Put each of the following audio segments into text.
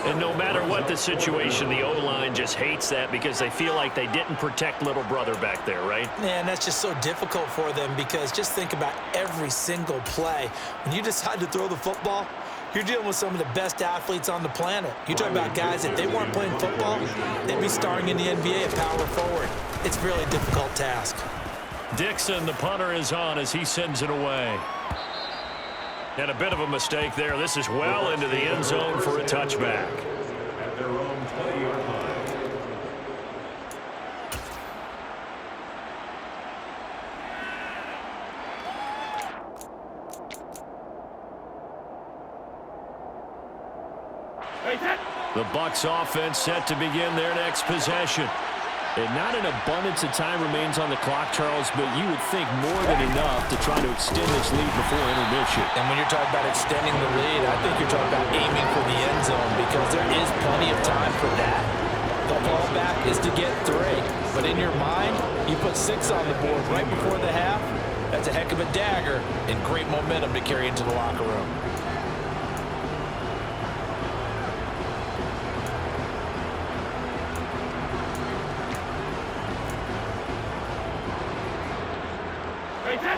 And no matter what the situation, the O-line just hates that because they feel like they didn't protect little brother back there, right? Man, that's just so difficult for them because just think about every single play. When you decide to throw the football, you're dealing with some of the best athletes on the planet. You talk about guys, if they weren't playing football, they'd be starring in the NBA at power forward. It's a really difficult task. Dixon, the punter, is on as he sends it away. And a bit of a mistake there. This is well into the end zone for a touchback. At their own 20-yard line. The Bucs offense set to begin their next possession. And not an abundance of time remains on the clock, Charles, but you would think more than enough to try to extend this lead before intermission. And when you're talking about extending the lead, I think you're talking about aiming for the end zone because there is plenty of time for that. The fallback is to get 3. But in your mind, you put 6 on the board right before the half. That's a heck of a dagger and great momentum to carry into the locker room.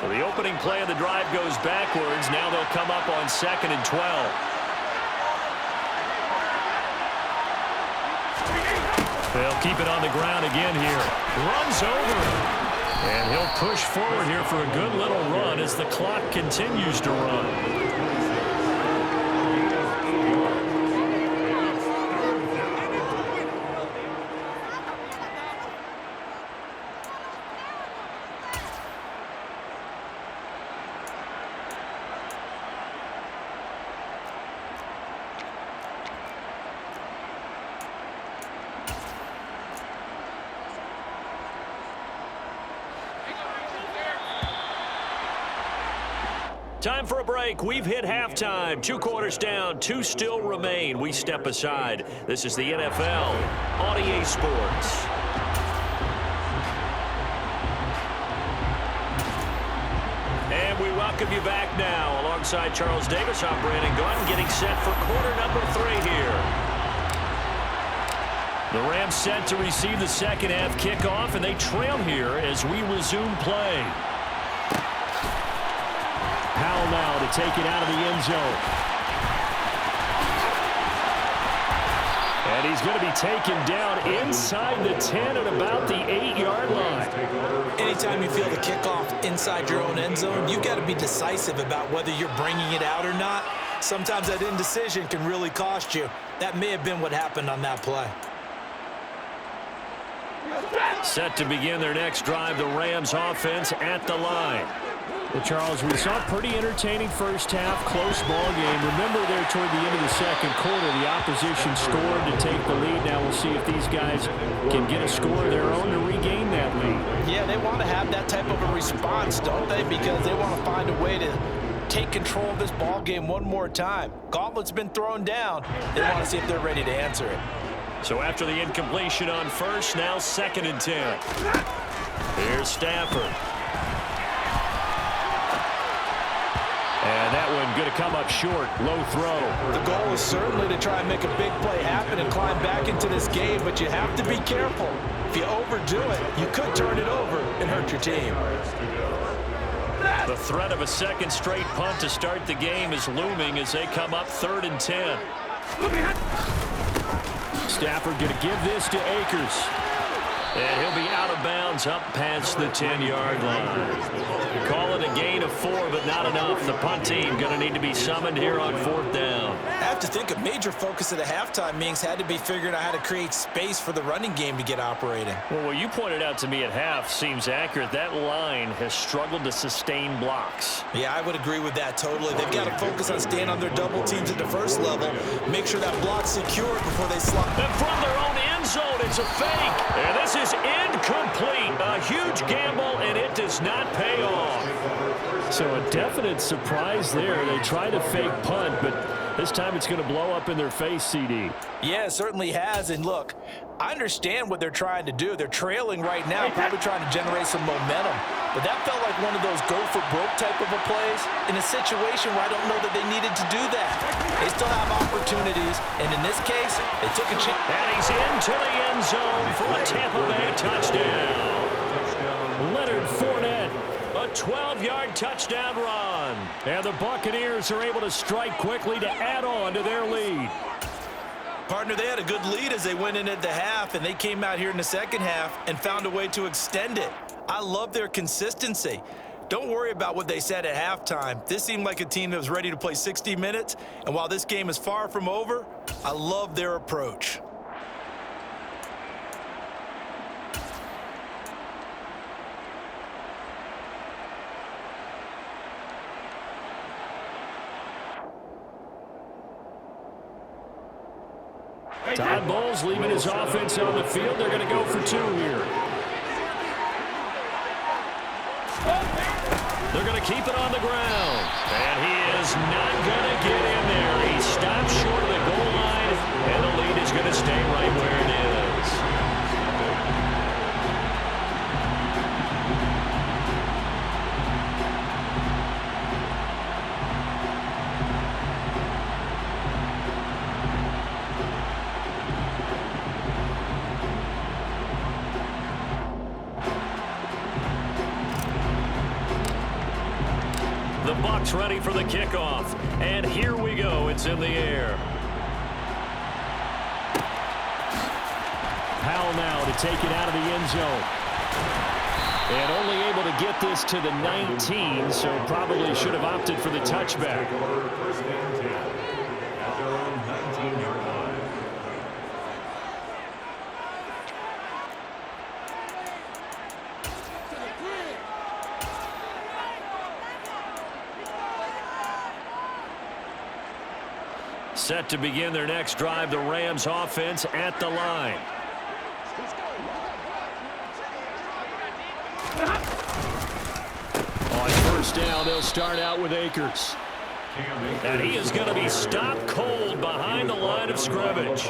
So the opening play of the drive goes backwards. Now they'll come up on 2nd and 12. They'll keep it on the ground again here. Runs over. And he'll push forward here for a good little run as the clock continues to run. Time for a break. We've hit halftime. 2 quarters down. 2 still remain. We step aside. This is the NFL on EA Sports. And we welcome you back now. Alongside Charles Davis, I'm Brandon Gunn, getting set for quarter number 3 here. The Rams set to receive the second half kickoff, and they trail here as we resume play. Powell now to take it out of the end zone. And he's going to be taken down inside the 10 at about the 8-yard line. Anytime you feel the kickoff inside your own end zone, you've got to be decisive about whether you're bringing it out or not. Sometimes that indecision can really cost you. That may have been what happened on that play. Set to begin their next drive, the Rams offense at the line. Well, Charles, we saw a pretty entertaining first half, close ball game. Remember there toward the end of the second quarter, the opposition scored to take the lead. Now we'll see if these guys can get a score of their own to regain that lead. Yeah, they want to have that type of a response, don't they? Because they want to find a way to take control of this ball game one more time. Gauntlet's been thrown down. They want to see if they're ready to answer it. So after the incompletion on first, now 2nd and 10. Here's Stafford. And that one going to come up short. Low throw. The goal is certainly to try and make a big play happen and climb back into this game, but you have to be careful. If you overdo it, you could turn it over and hurt your team. The threat of a second straight punt to start the game is looming as they come up 3rd and 10. Stafford going to give this to Akers. And he'll be out of bounds up past the 10-yard line. Call it a gain of 4, but not enough. The punt team going to need to be summoned here on 4th down. I have to think a major focus of the halftime meetings had to be figuring out how to create space for the running game to get operating. Well, what you pointed out to me at half seems accurate. That line has struggled to sustain blocks. Yeah, I would agree with that totally. They've got to focus on staying on their double teams at the first level, make sure that block's secure before they slide. And from their own end zone, it's a fake. And this is incomplete. A huge gamble, and it does not pay off. So a definite surprise there. They tried a fake punt, but this time it's going to blow up in their face, CD. Yeah, it certainly has. And look, I understand what they're trying to do. They're trailing right now, probably trying to generate some momentum. But that felt like one of those go-for-broke type of a plays in a situation where I don't know that they needed to do that. They They still have opportunities, and in this case, they took a chance. And he's into the end zone for a Tampa Bay touchdown. Leonard Fournette, a 12-yard touchdown run. And the Buccaneers are able to strike quickly to add on to their lead. Partner, they had a good lead as they went in at the half, and they came out here in the second half and found a way to extend it. I love their consistency. Don't worry about what they said at halftime. This seemed like a team that was ready to play 60 minutes, and while this game is far from over, I love their approach. Todd Bowles leaving his offense on the field. They're going to go for 2 here. They're going to keep it on the ground. And he is not going to get in there. He stops short of the goal line, and the lead is going to stay right where it is. The Bucs ready for the kickoff. And here we go. It's in the air. Powell now to take it out of the end zone. And only able to get this to the 19, so probably should have opted for the touchback. First and 10 at their own 19-yard line. Set to begin their next drive, the Rams offense at the line. On first down, they'll start out with Akers. And he is going to be stopped cold behind the line of scrimmage.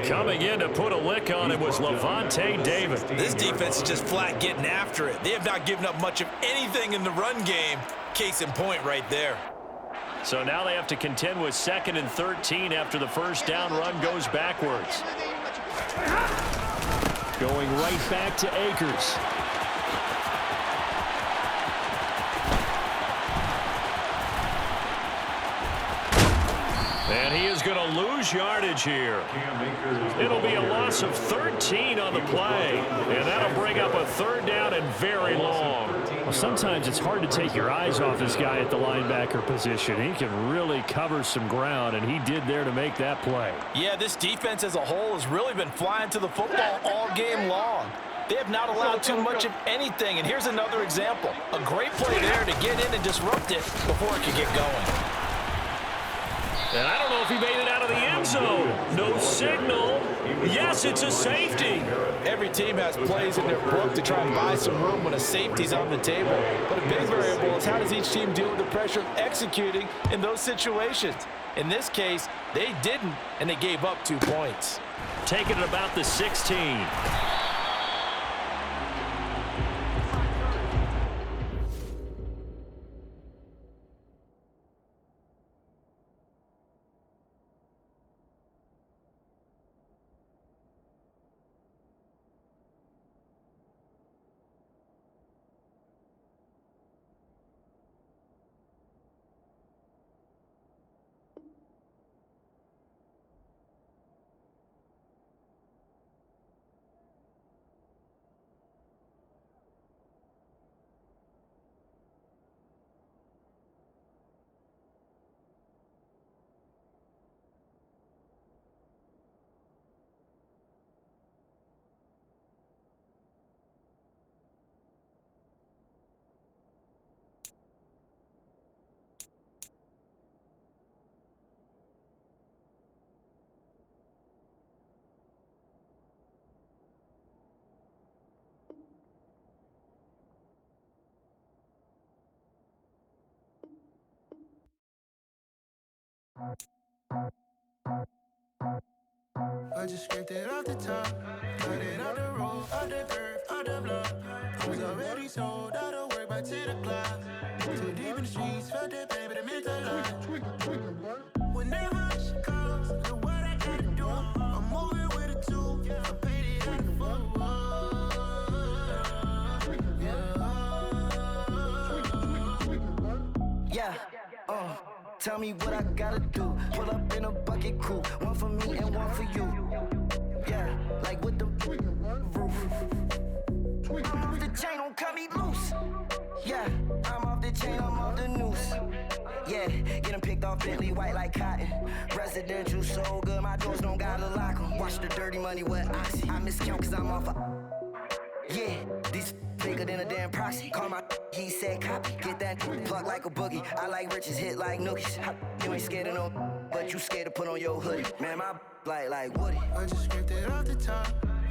Coming in to put a lick on it was Levante David. This defense is just flat getting after it. They have not given up much of anything in the run game. Case in point right there. So now they have to contend with 2nd and 13 after the first down run goes backwards. Going right back to Akers. And he is going to lose yardage here. It'll be a loss of 13 on the play. And that'll bring up a 3rd down and very long. Well, sometimes it's hard to take your eyes off this guy at the linebacker position. He can really cover some ground, and he did there to make that play. Yeah, this defense as a whole has really been flying to the football all game long. They have not allowed too much of anything, and here's another example. A great play there to get in and disrupt it before it could get going. And I don't know if he made it out of the end zone. No signal. Yes, it's a safety. Every team has plays in their book to try and buy some room when a safety's on the table. But a big variable is how does each team deal with the pressure of executing in those situations. In this case, they didn't, and they gave up 2 points. Taking it about the 16. I just scraped it off the top, cut it off the road, off the curve, off the block. I was already sold, out of work by 10 o'clock. Too deep in the streets, felt that pain, but it meant a lot. Whenever I calls, do what I gotta do. I'm moving with a two. I paid it out the full. Yeah, tell me what I gotta do. Pull up in a bucket crew, one for me and one for you. Yeah, like with the roof. I'm off the chain, don't cut me loose. Yeah, I'm off the chain, I'm off the noose. Yeah, getting picked off Bentley white like cotton. Residential so good, my doors don't gotta lock 'em. Watch the dirty money with oxy. I miscount cause I'm off yeah, these bigger than a damn proxy. Call my he said copy. Get that plug like a boogie. I like riches, hit like nookies. You ain't scared of no, but you scared to put on your hoodie. Man, my like Woody. I just scraped it off the top.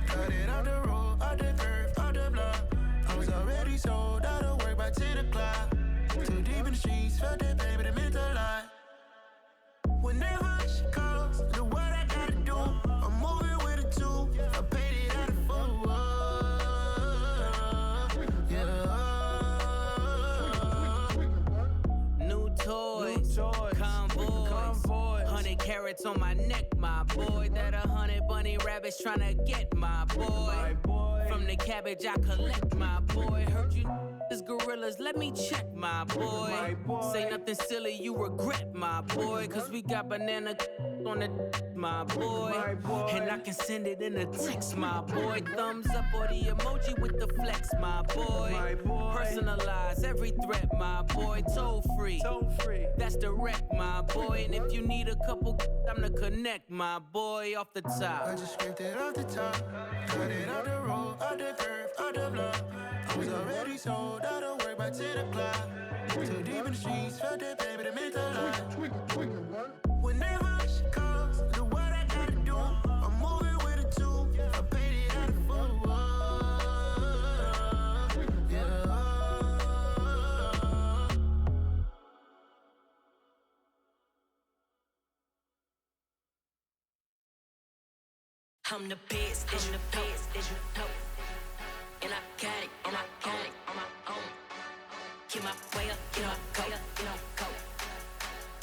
Cut it off the road, off the curve, off the block. I was already sold out of work by 10 o'clock. Too deep in the streets, felt that baby, that meant a lot. Whenever she calls, do what I gotta do. I'm moving with a two. I paid it out of full. New toys, convoys, 100 carats on my neck, my boy. That 100 bunny rabbits tryna get my boy. From the cabbage I collect, my boy. Heard you is gorillas, let me check, my boy. Say nothing silly, you regret, my boy. Cause we got banana on the my boy. And I can send it in a text, my boy. Thumbs up or the emoji with the flex, my boy. Personalize every threat, my boy. Toll free, that's direct, my boy. And if you need a couple, I'm to connect, my boy. Off the top, I just scraped it off the top. Cut it off the road, off the curve, off the block. I was already sold out of work by 10 o'clock. Too deep in the streets, felt that baby, that meant a lot. Whenever she calls, do what I gotta do. I'm moving with a two. I paid it out of full. I'm the best, I'm the best, and I got it, and I got it on my own. Get my way up, get my go, get my go.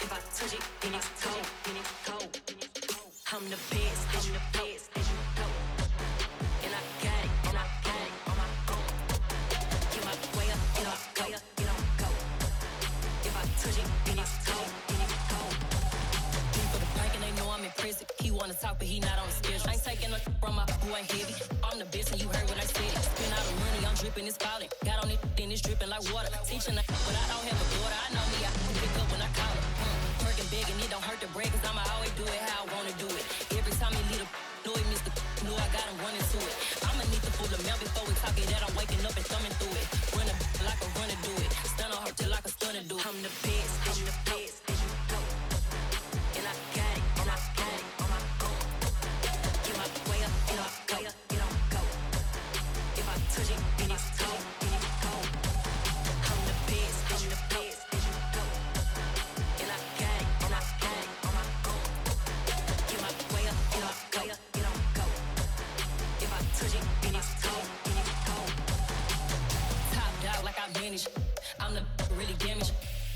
If I touch it, then it's cold, then it's cold. I'm the best, I'm the best, and I got it, and I got it on my own. Get my way up, get my go, get my go. If I touch it, then it's cold, then it's cold. For the prank and they know I'm in prison. He wanna talk, but he not on the schedule. I ain't taking no from my who ain't heavy. I'm the best and you heard what I said. Spend all the money, I'm dripping, it's falling. Got on it, then it's dripping like water. Teaching that, but I don't have a daughter. I know me, I can pick up when I call her. Working big and it don't hurt to break, cause I'ma always do it how I wanna do it. Every time he lead a know it, Mr. Know I got him running to it. I'ma need the full amount before we talk it that I'm waking up and thumbing through it. Run a like a runner do it. Stun on her till like a stunner do it. I'm the best, I'm the best, and I got it, and I got it on my own. Get my way up, get my go, get on go. If I touch it, then it's cold, then it's cold. I'm the best, I'm the best, and I got it, and I got it on my own. Get my way up, get my go, get on go. If I touch it, then it's cold, then it's cold. Top dog like I manage. I'm the really damaged.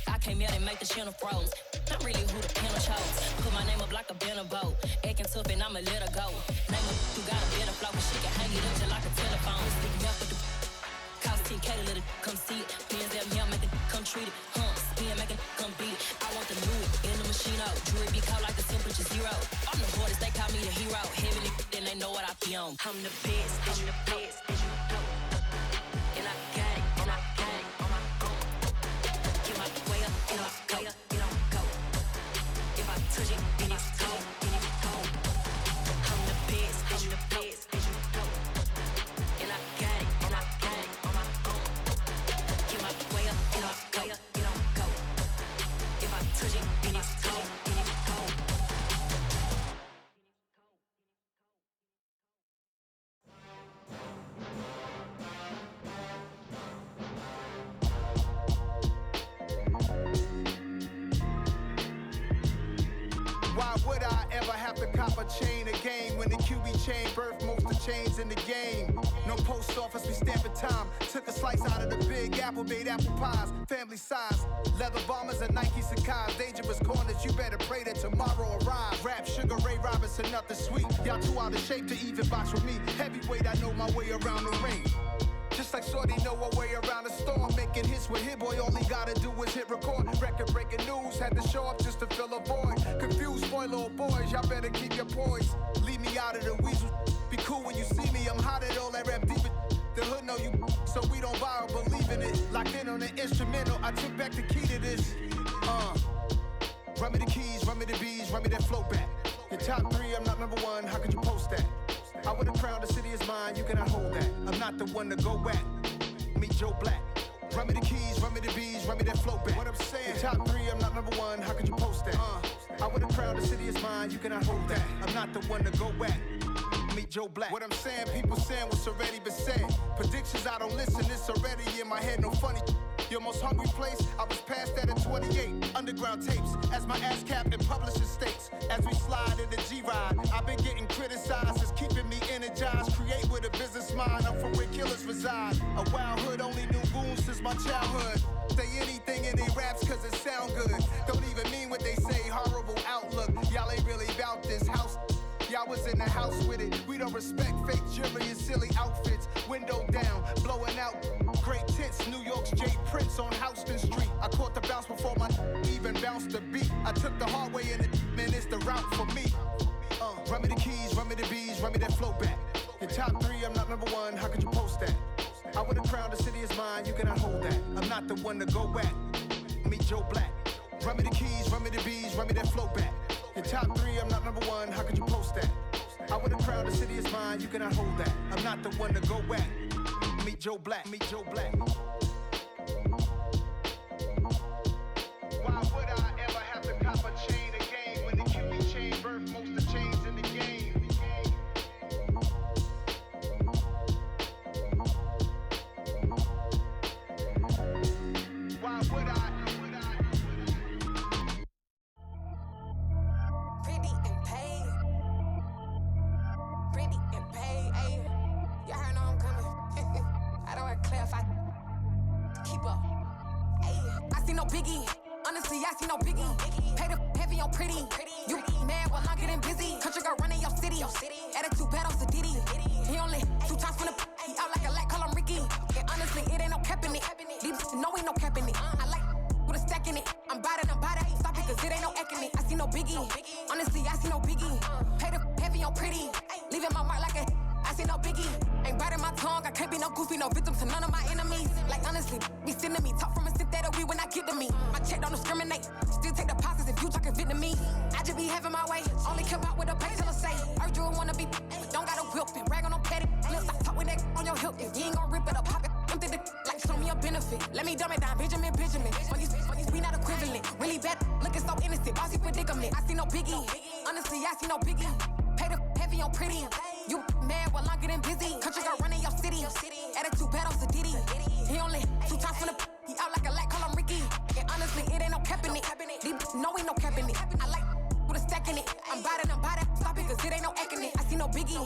I came out and make the channel froze. I'm really who the panel chose. Put my name up like a banner boat. Acting tough and I'ma let her go. Name her who got a better flow, but she can hang it up just like a telephone. Stick me up with the cost 10K to let it come see it. Bands that me, I make it come treat it. Spin, make it come beat it. I want the Louis in the machine out. Jewelry be cold like the temperature zero. I'm the hardest, they call me the hero. Heavily, then they know what I be on. I'm the best, I'm the best, and I got it, and I got it on my own. Get my way up, get my go, get on go. If I touch it, then it's cold, then it's cold. I'm the best, I'm the best, and I got it, and I got it on my own. Get my way up, get my go, get on go. If I touch it, then it's cold, then it's cold. Why would I ever have to cop a chain a game when the QB chain birth most of chains in the game. No post office, we stamping time. Took a slice out of the big apple, made apple pies. Family size, leather bombers and Nike Sacai's. Dangerous corners, you better pray that tomorrow arrives. Rap, Sugar Ray Robinson, nothing sweet. Y'all too out of shape to even box with me. Heavyweight, I know my way around the ring. Just like Shorty know her way around the storm. Making hits with Hit Boy, all he gotta do is hit record. Record breaking news, had to show up just to fill a void. Confused boy, little boys, y'all better keep your poise. Leave me out of the weasel. Be cool when you see me, I'm hot at all that rap deep. The hood know you, so we don't borrow, believe in it. Locked in on the instrumental, I took back the key to this. Run me the keys, run me the bees, run me that flow back. Your top 3, I'm not number 1, how could you post that? I would've crowned the city is mine, you cannot hold that. I'm not the one to go back. Meet Joe Black. Run me the keys, run me the bees, run me that flow back. What I'm saying, your top 3, I'm not number 1, how could you post that? I would've crowned the city is mine, you cannot hold that. I'm not the one to go back. Meet Joe Black. What I'm saying, people saying what's already been said. Predictions, I don't listen, it's already in my head, no funny. Your most hungry place, I was past that at 28. Underground tapes, as my ass cap in publishing states. As we slide in the G-Ride, I've been getting criticized, it's keeping me energized. Create with a business mind, I'm from where killers reside. A wild hood, only knew goons since my childhood. Say anything in they raps cause it sound good. Don't even mean what they say, horrible outlook. Y'all ain't really about this house. Y'all was in the house with it. We don't respect fake jewelry and silly outfits. Window down, blowing out great tits. New York's J. Prince on Houston Street. I caught the bounce before my even bounced the beat. I took the hard way in it, man, it's the route for me. Run me the keys, run me the bees, run me that flow back. Your top 3, I'm not number 1, how could you post that? I would've crowned the city is mine, you cannot hold that. I'm not the one to go back. Meet Joe Black. Run me the keys, run me the bees, run me that flow back. Your top 3, I'm not number 1, how could you post that? I would've crowned the city is mine, you cannot hold that. I'm not the one to go back. Meet Joe Black, meet Joe Black. Why would I ever have to cop a chain again when the QB chain birthed most of the chains in the game? Why would I? Pretty and paid. Pretty and paid, ayy. Y'all heard know I'm coming. I don't want to clear if I keep up. Ayy, I see no biggie. Honestly, I see no biggie. Pay the heavy on pretty. You mad while I'm getting busy. Country girl running your city. Attitude bad on Sadiddy. He only 2 times from the he out like a lack, call him Ricky. And honestly, it ain't no cap in it. These know ain't no cap in it. I like with a stack in it. I'm by that. Stop it, cause it ain't no eck in it. I see no biggie. Honestly, I see no biggie. Pay the heavy on pretty. Leaving my mark like a I see no biggie. Ain't biting my tongue. I can't be no goofy, no victim to none of my enemies. Like honestly, be sending me talk from a sit that we when I get to me. My check don't discriminate. Still take deposits if you talking Vietnamese. I just be having my way. Only care about what the pay till I say. Urge you wanna be, don't gotta whip and rag on no petty. Lips, I talk with that on your hip. If you ain't gon' rip it up, pop it. Empty the like show me a benefit. Let me dumb it down, Benjamin. We not equivalent. Really bad, looking so innocent. Bossy predicament. I see no biggie. Honestly, I see no biggie. Pay the heavy on pretty. You mad while I'm getting busy. Country girl running your city. Attitude bad on Sadiddy. He only 2 times from the he out like a lack, call him Ricky. And honestly, it ain't no cap in it. These know ain't no cap in it. I like with a stack in it. I'm by that. Stop it, cause it ain't no eck in it. I see no biggie.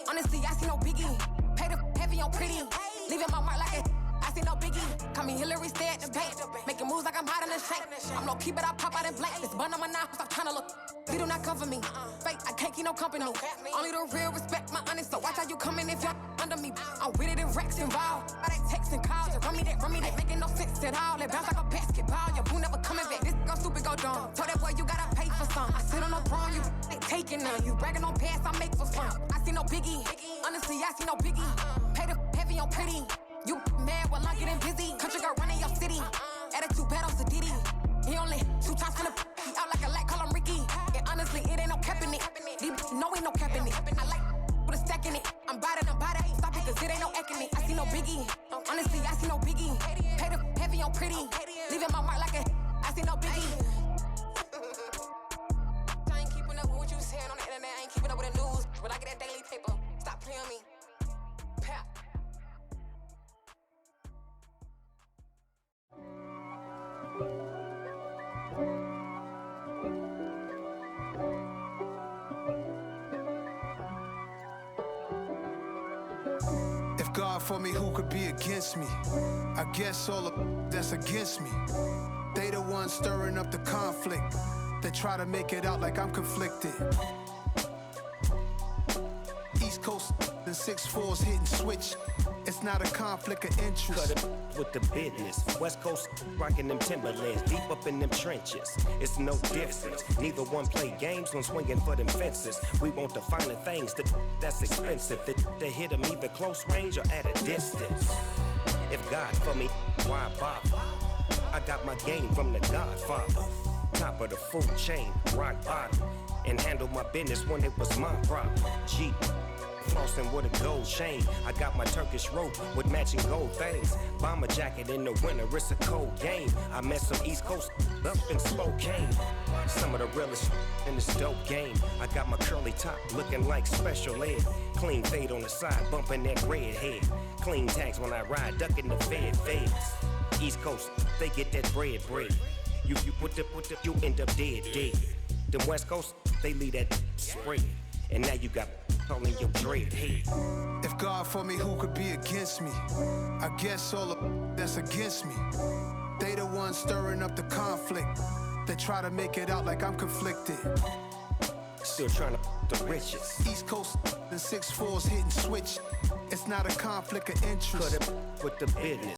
Honestly, I see no biggie. Pay the heavy on pretty. Leaving my mark like a I see no biggie. Call me Hillary, stay at the bank. Making moves like I'm hot in the shank. I'm low key, but I pop out in blank. This bun on my knife, stop trying to look. They do not cover me. Fake, I can't keep no company. Only the real respect my honest. So watch how you coming if you're under me. I'm with it and Rex involved. I like texting calls. Just run me that. Making no sense at all. It bounce like a basketball. Your boo never coming back. This go stupid, go dumb. Told that boy you gotta pay for some. I sit on the throne, you ain't taking none. You bragging on past, I make for fun. I see no biggie. Honestly, I see no biggie. Pay the heavy on pretty. You mad while I'm getting busy. Country girl running your city. Attitude bad on Sadiddy. He only 2 times from the he out like a lack, call him Ricky. And honestly, it ain't no cap in it. These know ain't no cap in it. I like with a stack in it. I'm by that. Stop it, cause it ain't no eck in it. I see no biggie. Honestly, I see no biggie. Pay the heavy on pretty. Leaving my mark like a I see no biggie. I ain't keeping up with what you saying on the internet. I ain't keeping up with the news. But I get that daily paper. Stop playing me. Pap. God for me, who could be against me? I guess all of that's against me. They the ones stirring up the conflict. They try to make it out like I'm conflicted. East Coast and 6'4s hitting switch. It's not a conflict of interest. Cut it with the business. West Coast rocking them Timberlands, deep up in them trenches. It's no difference. Neither one play games when swinging for them fences. We want the finer things that's expensive. They hit them either close range or at a distance. If God for me, why bother? I got my game from the Godfather. Top of the food chain, rock bottom. And handle my business when it was my problem. G. Flossing with a gold chain. I got my Turkish rope with matching gold things. Bomber jacket in the winter, it's a cold game. I met some East Coast up in Spokane. Some of the realest in this dope game. I got my curly top looking like special ed. Clean fade on the side, bumping that red head. Clean tags when I ride, ducking the feds. East Coast, they get that bread. You you end up dead. The West Coast, they leave that spread. And now you got all in your dread head. If God for me, who could be against me? I guess all of that's against me. They the ones stirring up the conflict. They try to make it out like I'm conflicted. Still trying to the riches. East Coast and 6'4s hitting switch. It's not a conflict of interest. Cut it with the business.